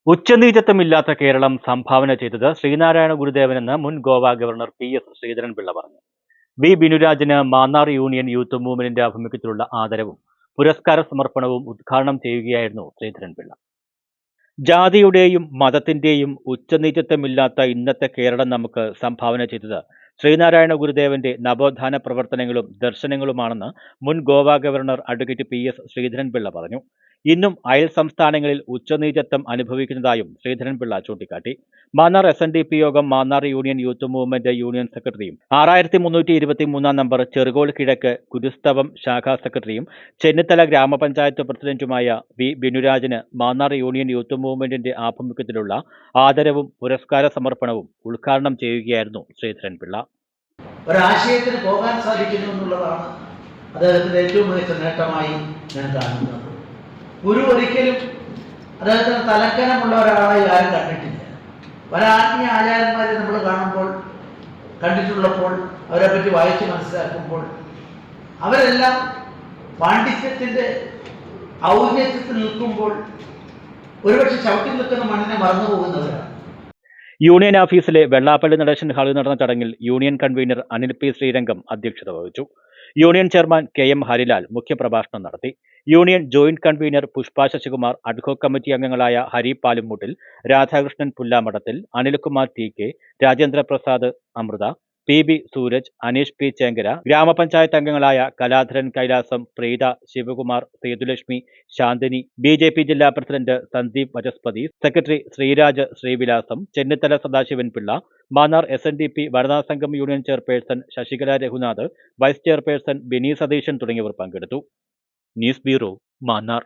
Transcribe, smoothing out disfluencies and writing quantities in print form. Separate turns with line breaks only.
ഉച്ചനീചത്വമില്ലാത്ത കേരളം സംഭാവന ചെയ്തത് ശ്രീനാരായണ ഗുരുദേവനെന്ന് മുൻ ഗോവ ഗവർണർ PS ശ്രീധരൻപിള്ള പറഞ്ഞു. വി ബിനുരാജിന് മാന്നാർ യൂണിയൻ യൂത്ത് മൂവ്മെന്റിന്റെ ആഭിമുഖ്യത്തിലുള്ള ആദരവും പുരസ്കാര സമർപ്പണവും ഉദ്ഘാടനം ചെയ്യുകയായിരുന്നു ശ്രീധരൻപിള്ള. ജാതിയുടെയും മതത്തിന്റെയും ഉച്ചനീചത്വമില്ലാത്ത ഇന്നത്തെ കേരളം നമുക്ക് സംഭാവന ചെയ്തത് ശ്രീനാരായണ ഗുരുദേവന്റെ നവോത്ഥാന പ്രവർത്തനങ്ങളും ദർശനങ്ങളുമാണെന്ന് മുൻ Goa governor advocate PS Sreedharan Pillai പറഞ്ഞു. ഇന്നും അയൽ സംസ്ഥാനങ്ങളിൽ ഉച്ചനീചത്വം അനുഭവിക്കുന്നതായും ശ്രീധരൻപിള്ള ചൂണ്ടിക്കാട്ടി. മാന്നാർ SNDP യോഗം Mannar union youth movement union സെക്രട്ടറിയും 6323 നമ്പർ ചെറുകോൾ കിഴക്ക് കുരുസ്തവം ശാഖാ സെക്രട്ടറിയും ചെന്നിത്തല ഗ്രാമപഞ്ചായത്ത് പ്രസിഡന്റുമായ വി ബിനുരാജിന് മാന്നാർ യൂണിയൻ യൂത്ത് മൂവ്മെന്റിന്റെ ആഭിമുഖ്യത്തിലുള്ള ആദരവും പുരസ്കാര സമർപ്പണവും ഉദ്ഘാടനം ചെയ്യുകയായിരുന്നു ശ്രീധരൻപിള്ള.
ഒരാശയത്തിന് പോകാൻ സാധിക്കുന്നു എന്നുള്ളതാണ് അദ്ദേഹത്തിന്റെ ഏറ്റവും മികച്ച നേട്ടമായി ഞാൻ കാണുന്നത്. ഗുരു ഒരിക്കലും അദ്ദേഹത്തിന് തലക്കനമുള്ള ഒരാളായി ആരും കണ്ടിട്ടില്ല. പല ആത്മീയ ആചാര്യന്മാരെ നമ്മൾ കാണുമ്പോൾ കണ്ടിട്ടുള്ളപ്പോൾ അവരെ പറ്റി വായിച്ച് മനസ്സിലാക്കുമ്പോൾ അവരെല്ലാം പാണ്ഡിത്യത്തിന്റെ ഔന്നത്യത്തിൽ നിൽക്കുമ്പോൾ ഒരുപക്ഷെ ചവിട്ടി നിൽക്കുന്ന മണ്ണിനെ മറന്നു പോകുന്നവരാണ്.
യൂണിയൻ ഓഫീസിലെ വെള്ളാപ്പള്ളി നടേശൻ ഹാളിൽ നടന്ന ചടങ്ങിൽ union convener Anil P Sreerangam അധ്യക്ഷത വഹിച്ചു. യൂണിയൻ ചെയർമാൻ KM ഹരിലാൽ മുഖ്യപ്രഭാഷണം നടത്തി. Union joint convener Pushpa Sasikumar, ad hoc committee അംഗങ്ങളായ Hari പാലുമൂട്ടിൽ, Radhakrishnan പുല്ലാമടത്തിൽ, Anilkumar TK, Rajendra Prasad Amrita, PB Sooraj, Aneesh P Chenkara, ഗ്രാമപഞ്ചായത്ത് അംഗങ്ങളായ കലാധരൻ കൈലാസം, പ്രീത, ശിവകുമാർ, സേതുലക്ഷ്മി, ശാന്തിനി, BJP ജില്ലാ president Sandeep Vachaspathi, secretary Sreeraj Sreevilasam, Chennithala Sadasivan Pillai, Mannar SNDP വനിതാ സംഘം union chairperson Sasikala Reghunath, vice chairperson Bini Satheesan തുടങ്ങിയവർ പങ്കെടുത്തു. News bureau, Mannar.